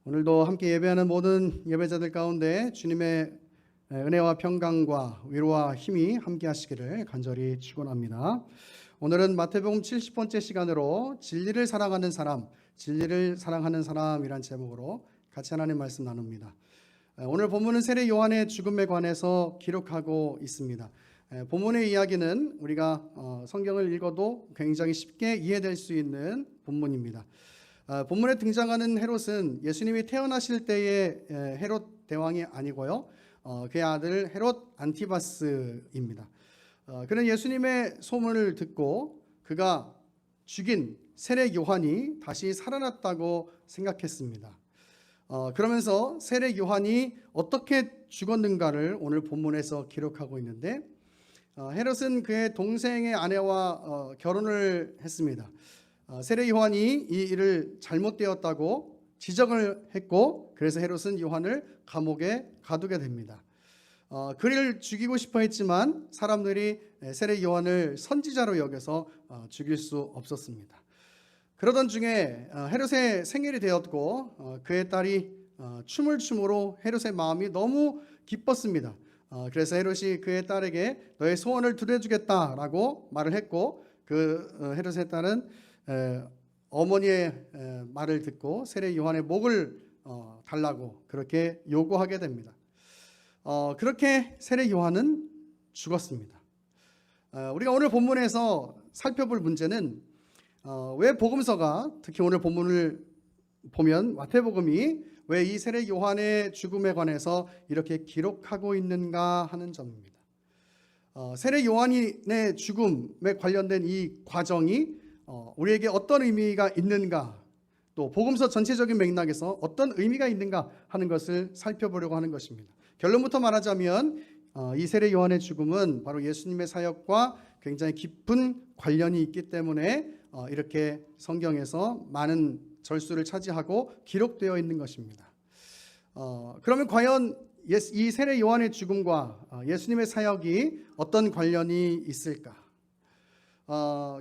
오늘도 함께 예배하는 모든 예배자들 가운데 주님의 은혜와 평강과 위로와 힘이 함께 하시기를 간절히 축원합니다. 오늘은 마태복음 70번째 시간으로 진리를 사랑하는 사람, 진리를 사랑하는 사람이란 제목으로 같이 하나님 말씀 나눕니다. 오늘 본문은 세례 요한의 죽음에 관해서 기록하고 있습니다. 본문의 이야기는 우리가 성경을 읽어도 굉장히 쉽게 이해될 수 있는 본문입니다. 본문에 등장하는 헤롯은 예수님이 태어나실 때의 헤롯 대왕이 아니고요, 그의 아들 헤롯 안티바스입니다. 그는 예수님의 소문을 듣고 그가 죽인 세례 요한이 다시 살아났다고 생각했습니다. 그러면서 세례 요한이 어떻게 죽었는가를 오늘 본문에서 기록하고 있는데, 헤롯은 그의 동생의 아내와 결혼을 했습니다. 세례 요한이 이 일을 잘못되었다고 지적을 했고, 그래서 헤롯은 요한을 감옥에 가두게 됩니다. 그를 죽이고 싶어 했지만 사람들이 세례 요한을 선지자로 여겨서 죽일 수 없었습니다. 그러던 중에 헤롯의 생일이 되었고, 그의 딸이 춤을 춤으로 헤롯의 마음이 너무 기뻤습니다. 그래서 헤롯이 그의 딸에게 너의 소원을 들어주겠다라고 말을 했고, 그 헤롯의 딸은 어머니의 말을 듣고 세례 요한의 목을 달라고 그렇게 요구하게 됩니다. 그렇게 세례 요한은 죽었습니다. 우리가 오늘 본문에서 살펴볼 문제는 왜 복음서가, 특히 오늘 본문을 보면 마태복음이 왜 이 세례 요한의 죽음에 관해서 이렇게 기록하고 있는가 하는 점입니다. 세례 요한의 죽음에 관련된 이 과정이 우리에게 어떤 의미가 있는가, 또 복음서 전체적인 맥락에서 어떤 의미가 있는가 하는 것을 살펴보려고 하는 것입니다. 결론부터 말하자면 이 세례 요한의 죽음은 바로 예수님의 사역과 굉장히 깊은 관련이 있기 때문에 이렇게 성경에서 많은 절수를 차지하고 기록되어 있는 것입니다. 그러면 과연 이 세례 요한의 죽음과 예수님의 사역이 어떤 관련이 있을까?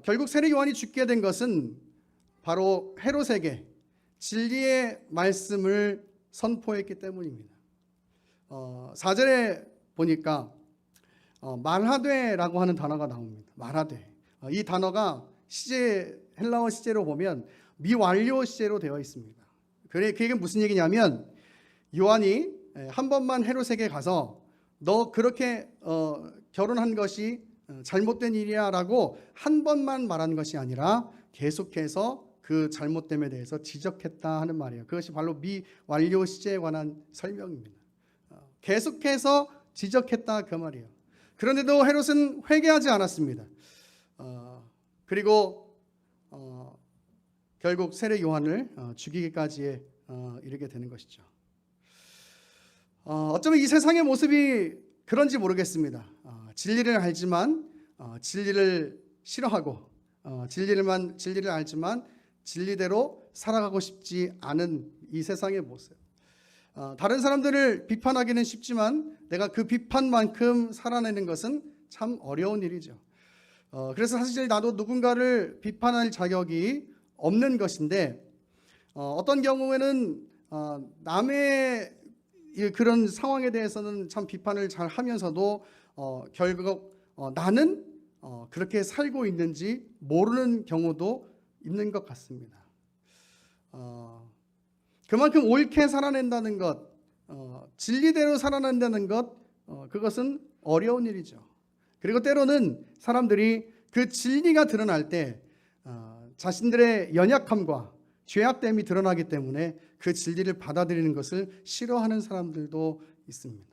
결국 세례 요한이 죽게 된 것은 바로 헤롯에게 진리의 말씀을 선포했기 때문입니다. 4절에 보니까 말하되라고 하는 단어가 나옵니다. 말하되. 이 단어가 헬라어 시제로 보면 미완료 시제로 되어 있습니다. 그게 무슨 얘기냐면, 요한이 한 번만 헤롯에게 가서 너 그렇게 결혼한 것이 잘못된 일이야 라고 한 번만 말한 것이 아니라 계속해서 그 잘못됨에 대해서 지적했다 하는 말이에요. 그것이 바로 미완료 시제에 관한 설명입니다. 계속해서 지적했다 그 말이에요. 그런데도 헤롯은 회개하지 않았습니다. 그리고 결국 세례 요한을 죽이기까지 이르게 되는 것이죠. 어쩌면 이 세상의 모습이 그런지 모르겠습니다. 진리를 알지만 진리를 싫어하고, 진리를 알지만 진리대로 살아가고 싶지 않은 이 세상의 모습. 다른 사람들을 비판하기는 쉽지만 내가 그 비판만큼 살아내는 것은 참 어려운 일이죠. 그래서 사실 나도 누군가를 비판할 자격이 없는 것인데, 어떤 경우에는 남의 그런 상황에 대해서는 참 비판을 잘 하면서도 결국 나는 그렇게 살고 있는지 모르는 경우도 있는 것 같습니다. 그만큼 옳게 살아낸다는 것, 진리대로 살아낸다는 것, 그것은 어려운 일이죠. 그리고 때로는 사람들이 그 진리가 드러날 때 자신들의 연약함과 죄악됨이 드러나기 때문에 그 진리를 받아들이는 것을 싫어하는 사람들도 있습니다.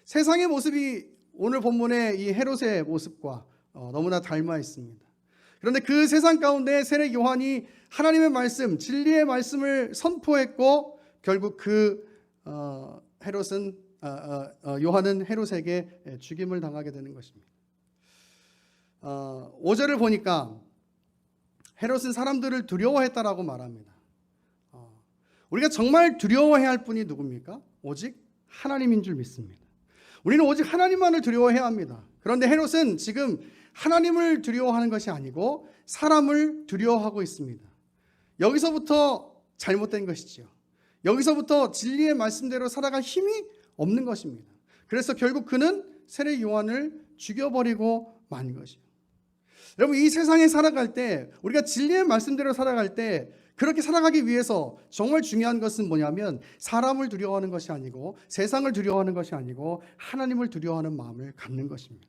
세상의 모습이 오늘 본문의 이 헤롯의 모습과 너무나 닮아 있습니다. 그런데 그 세상 가운데 세례 요한이 하나님의 말씀, 진리의 말씀을 선포했고, 결국 그 헤롯은 요한은 헤롯에게 죽임을 당하게 되는 것입니다. 5절을 보니까 헤롯은 사람들을 두려워했다라고 말합니다. 우리가 정말 두려워해야 할 분이 누굽니까? 오직 하나님인 줄 믿습니다. 우리는 오직 하나님만을 두려워해야 합니다. 그런데 헤롯은 지금 하나님을 두려워하는 것이 아니고 사람을 두려워하고 있습니다. 여기서부터 잘못된 것이지요. 여기서부터 진리의 말씀대로 살아갈 힘이 없는 것입니다. 그래서 결국 그는 세례 요한을 죽여버리고 만 것이에요. 여러분, 이 세상에 살아갈 때, 우리가 진리의 말씀대로 살아갈 때, 그렇게 살아가기 위해서 정말 중요한 것은 뭐냐면 사람을 두려워하는 것이 아니고, 세상을 두려워하는 것이 아니고, 하나님을 두려워하는 마음을 갖는 것입니다.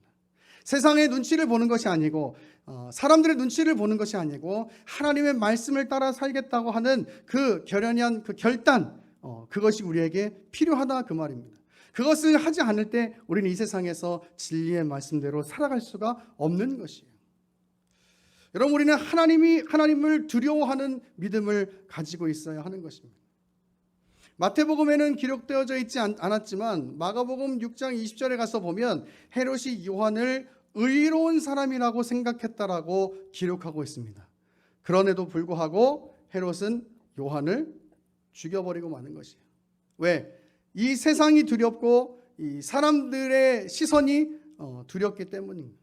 세상의 눈치를 보는 것이 아니고, 사람들의 눈치를 보는 것이 아니고, 하나님의 말씀을 따라 살겠다고 하는 그 결연한 그 결단, 그것이 우리에게 필요하다, 그 말입니다. 그것을 하지 않을 때 우리는 이 세상에서 진리의 말씀대로 살아갈 수가 없는 것이에요. 여러분, 우리는 하나님을 두려워하는 믿음을 가지고 있어야 하는 것입니다. 마태복음에는 기록되어져 있지 않았지만 마가복음 6장 20절에 가서 보면 헤롯이 요한을 의로운 사람이라고 생각했다라고 기록하고 있습니다. 그런에도 불구하고 헤롯은 요한을 죽여버리고 마는 것이에요. 왜? 이 세상이 두렵고 이 사람들의 시선이 두렵기 때문입니다.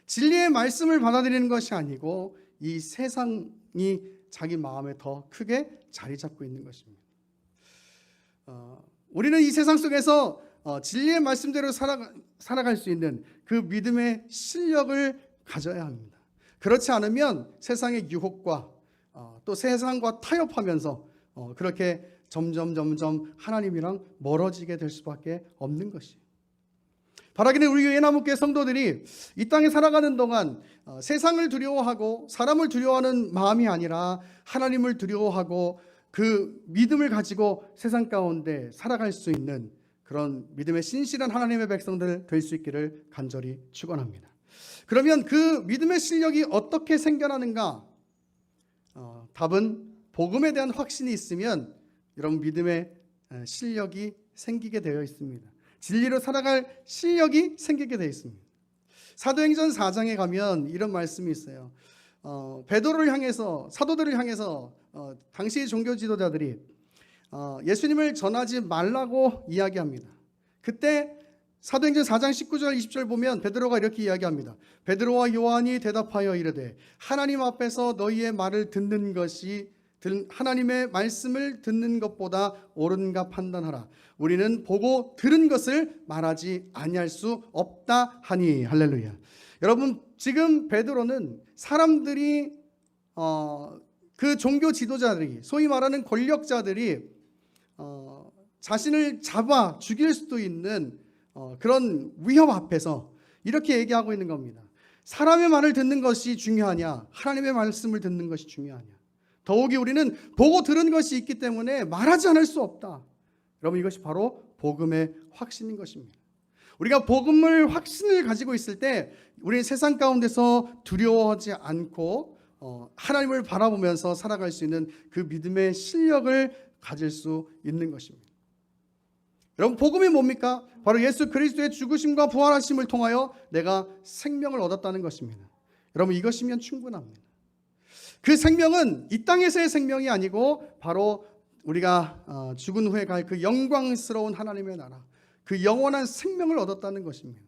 진리의 말씀을 받아들이는 것이 아니고 이 세상이 자기 마음에 더 크게 자리 잡고 있는 것입니다. 우리는 이 세상 속에서 진리의 말씀대로 살아갈 수 있는 그 믿음의 실력을 가져야 합니다. 그렇지 않으면 세상의 유혹과 또 세상과 타협하면서 그렇게 점점 하나님이랑 멀어지게 될 수밖에 없는 것이에요. 바라기는 우리 예나무교회 성도들이 이 땅에 살아가는 동안 세상을 두려워하고 사람을 두려워하는 마음이 아니라 하나님을 두려워하고 그 믿음을 가지고 세상 가운데 살아갈 수 있는 그런 믿음의 신실한 하나님의 백성들 될 수 있기를 간절히 축원합니다. 그러면 그 믿음의 실력이 어떻게 생겨나는가? 답은 복음에 대한 확신이 있으면 여러분 믿음의 실력이 생기게 되어 있습니다. 진리로 살아갈 실력이 생기게 되어 있습니다. 사도행전 4장에 가면 이런 말씀이 있어요. 베드로를 향해서, 사도들을 향해서 당시 종교 지도자들이 예수님을 전하지 말라고 이야기합니다. 그때 사도행전 4장 19절 20절 보면 베드로가 이렇게 이야기합니다. 베드로와 요한이 대답하여 이르되 하나님 앞에서 너희의 말을 듣는 것이 하나님의 말씀을 듣는 것보다 옳은가 판단하라. 우리는 보고 들은 것을 말하지 아니할 수 없다 하니. 할렐루야. 여러분, 지금 베드로는 사람들이 그 종교 지도자들이, 소위 말하는 권력자들이 자신을 잡아 죽일 수도 있는 그런 위협 앞에서 이렇게 얘기하고 있는 겁니다. 사람의 말을 듣는 것이 중요하냐, 하나님의 말씀을 듣는 것이 중요하냐. 더욱이 우리는 보고 들은 것이 있기 때문에 말하지 않을 수 없다. 여러분, 이것이 바로 복음의 확신인 것입니다. 우리가 복음을 확신을 가지고 있을 때 우리는 세상 가운데서 두려워하지 않고 하나님을 바라보면서 살아갈 수 있는 그 믿음의 실력을 가질 수 있는 것입니다. 여러분, 복음이 뭡니까? 바로 예수 그리스도의 죽으심과 부활하심을 통하여 내가 생명을 얻었다는 것입니다. 여러분, 이것이면 충분합니다. 그 생명은 이 땅에서의 생명이 아니고 바로 우리가 죽은 후에 갈 그 영광스러운 하나님의 나라, 그 영원한 생명을 얻었다는 것입니다.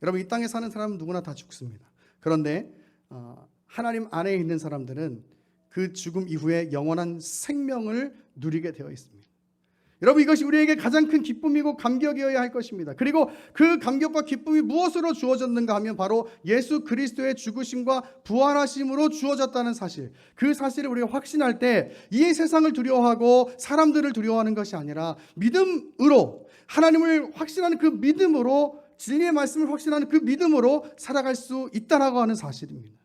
여러분, 이 땅에 사는 사람은 누구나 다 죽습니다. 그런데 하나님 안에 있는 사람들은 그 죽음 이후에 영원한 생명을 누리게 되어 있습니다. 여러분, 이것이 우리에게 가장 큰 기쁨이고 감격이어야 할 것입니다. 그리고 그 감격과 기쁨이 무엇으로 주어졌는가 하면 바로 예수 그리스도의 죽으심과 부활하심으로 주어졌다는 사실, 그 사실을 우리가 확신할 때 이 세상을 두려워하고 사람들을 두려워하는 것이 아니라 믿음으로, 하나님을 확신하는 그 믿음으로, 진리의 말씀을 확신하는 그 믿음으로 살아갈 수 있다라고 하는 사실입니다.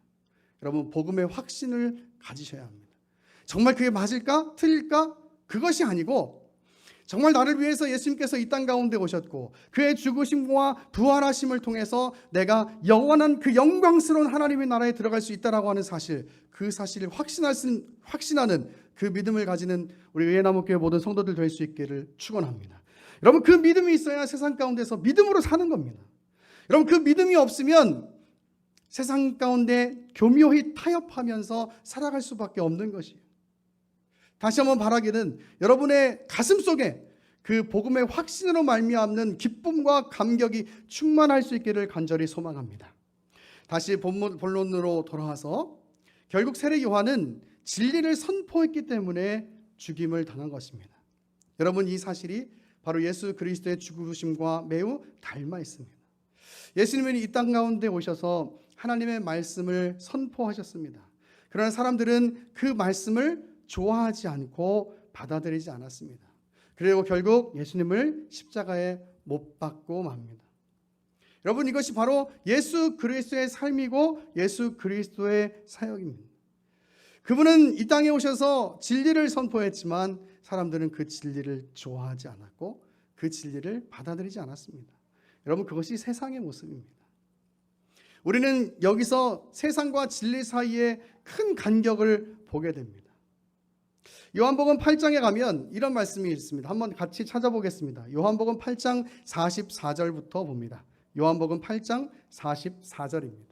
여러분, 복음의 확신을 가지셔야 합니다. 정말 그게 맞을까? 틀릴까? 그것이 아니고 정말 나를 위해서 예수님께서 이 땅 가운데 오셨고 그의 죽으심과 부활하심을 통해서 내가 영원한 그 영광스러운 하나님의 나라에 들어갈 수 있다라고 하는 사실, 그 사실을 확신하는 그 믿음을 가지는 우리 의예나무교회 모든 성도들 될 수 있기를 축원합니다. 여러분, 그 믿음이 있어야 세상 가운데서 믿음으로 사는 겁니다. 여러분, 그 믿음이 없으면 세상 가운데 교묘히 타협하면서 살아갈 수밖에 없는 것이에요. 다시 한번 바라기는 여러분의 가슴 속에 그 복음의 확신으로 말미암는 기쁨과 감격이 충만할 수 있기를 간절히 소망합니다. 다시 본론으로 돌아와서 결국 세례 요한은 진리를 선포했기 때문에 죽임을 당한 것입니다. 여러분, 이 사실이 바로 예수 그리스도의 죽으심과 매우 닮아 있습니다. 예수님은 이 땅 가운데 오셔서 하나님의 말씀을 선포하셨습니다. 그러나 사람들은 그 말씀을 좋아하지 않고 받아들이지 않았습니다. 그리고 결국 예수님을 십자가에 못 박고 맙니다. 여러분, 이것이 바로 예수 그리스도의 삶이고 예수 그리스도의 사역입니다. 그분은 이 땅에 오셔서 진리를 선포했지만 사람들은 그 진리를 좋아하지 않았고 그 진리를 받아들이지 않았습니다. 여러분, 그것이 세상의 모습입니다. 우리는 여기서 세상과 진리 사이에 큰 간격을 보게 됩니다. 요한복음 8장에 가면 이런 말씀이 있습니다. 한번 같이 찾아보겠습니다. 요한복음 8장 44절부터 봅니다. 요한복음 8장 44절입니다.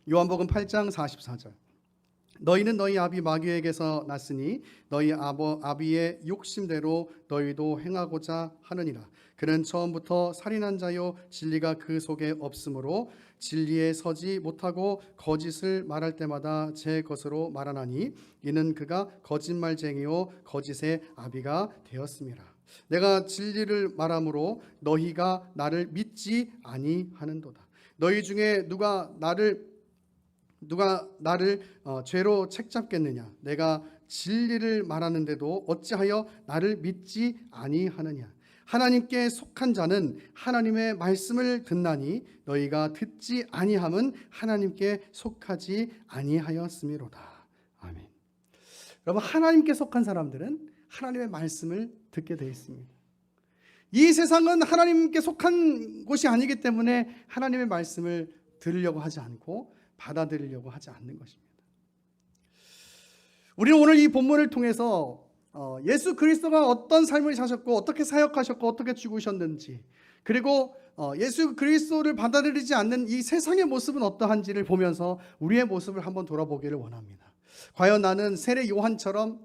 요한복음 8장 44절. 너희는 너희 아비 마귀에게서 났으니 너희 아비의 욕심대로 너희도 행하고자 하느니라. 그는 처음부터 살인한 자요 진리가 그 속에 없으므로 진리에 서지 못하고 거짓을 말할 때마다 제 것으로 말하나니 이는 그가 거짓말쟁이요 거짓의 아비가 되었음이라. 내가 진리를 말함으로 너희가 나를 믿지 아니하는도다. 너희 중에 누가 나를 죄로 책잡겠느냐? 내가 진리를 말하는데도 어찌하여 나를 믿지 아니하느냐? 하나님께 속한 자는 하나님의 말씀을 듣나니 너희가 듣지 아니함은 하나님께 속하지 아니하였음이로다. 아멘. 여러분, 하나님께 속한 사람들은 하나님의 말씀을 듣게 되어 있습니다. 이 세상은 하나님께 속한 곳이 아니기 때문에 하나님의 말씀을 들으려고 하지 않고 받아들이려고 하지 않는 것입니다. 우리는 오늘 이 본문을 통해서 예수 그리스도가 어떤 삶을 사셨고 어떻게 사역하셨고 어떻게 죽으셨는지, 그리고 예수 그리스도를 받아들이지 않는 이 세상의 모습은 어떠한지를 보면서 우리의 모습을 한번 돌아보기를 원합니다. 과연 나는 세례 요한처럼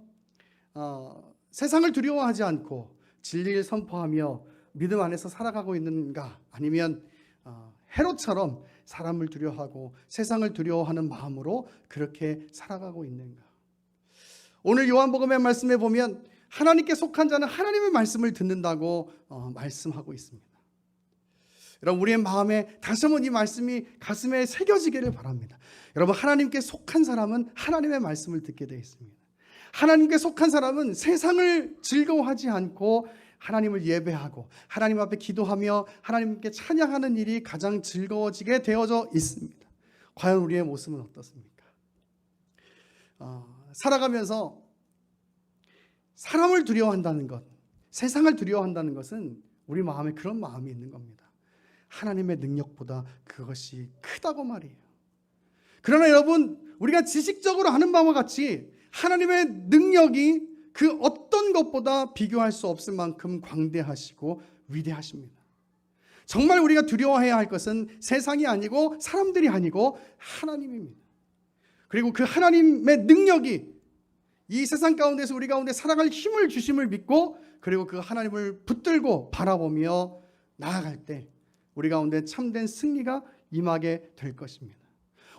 세상을 두려워하지 않고 진리를 선포하며 믿음 안에서 살아가고 있는가, 아니면 헤롯처럼 사람을 두려워하고 세상을 두려워하는 마음으로 그렇게 살아가고 있는가? 오늘 요한복음의 말씀에 보면 하나님께 속한 자는 하나님의 말씀을 듣는다고 말씀하고 있습니다. 여러분, 우리의 마음에 다시 한번 이 말씀이 가슴에 새겨지기를 바랍니다. 여러분, 하나님께 속한 사람은 하나님의 말씀을 듣게 되어 있습니다. 하나님께 속한 사람은 세상을 즐거워하지 않고 하나님을 예배하고 하나님 앞에 기도하며 하나님께 찬양하는 일이 가장 즐거워지게 되어져 있습니다. 과연 우리의 모습은 어떻습니까? 살아가면서 사람을 두려워한다는 것, 세상을 두려워한다는 것은 우리 마음에 그런 마음이 있는 겁니다. 하나님의 능력보다 그것이 크다고 말이에요. 그러나 여러분, 우리가 지식적으로 아는 바와 같이 하나님의 능력이 그 어떤 것보다 비교할 수 없을 만큼 광대하시고 위대하십니다. 정말 우리가 두려워해야 할 것은 세상이 아니고 사람들이 아니고 하나님입니다. 그리고 그 하나님의 능력이 이 세상 가운데서 우리 가운데 살아갈 힘을 주심을 믿고, 그리고 그 하나님을 붙들고 바라보며 나아갈 때 우리 가운데 참된 승리가 임하게 될 것입니다.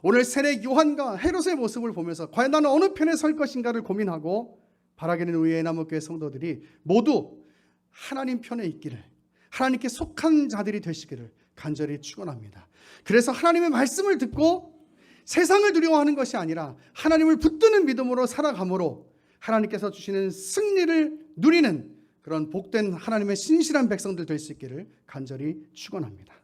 오늘 세례 요한과 헤롯의 모습을 보면서 과연 나는 어느 편에 설 것인가를 고민하고 바라기는 우리 예나무교회 성도들이 모두 하나님 편에 있기를, 하나님께 속한 자들이 되시기를 간절히 축원합니다. 그래서 하나님의 말씀을 듣고 세상을 두려워하는 것이 아니라 하나님을 붙드는 믿음으로 살아감으로 하나님께서 주시는 승리를 누리는 그런 복된 하나님의 신실한 백성들 될 수 있기를 간절히 축원합니다.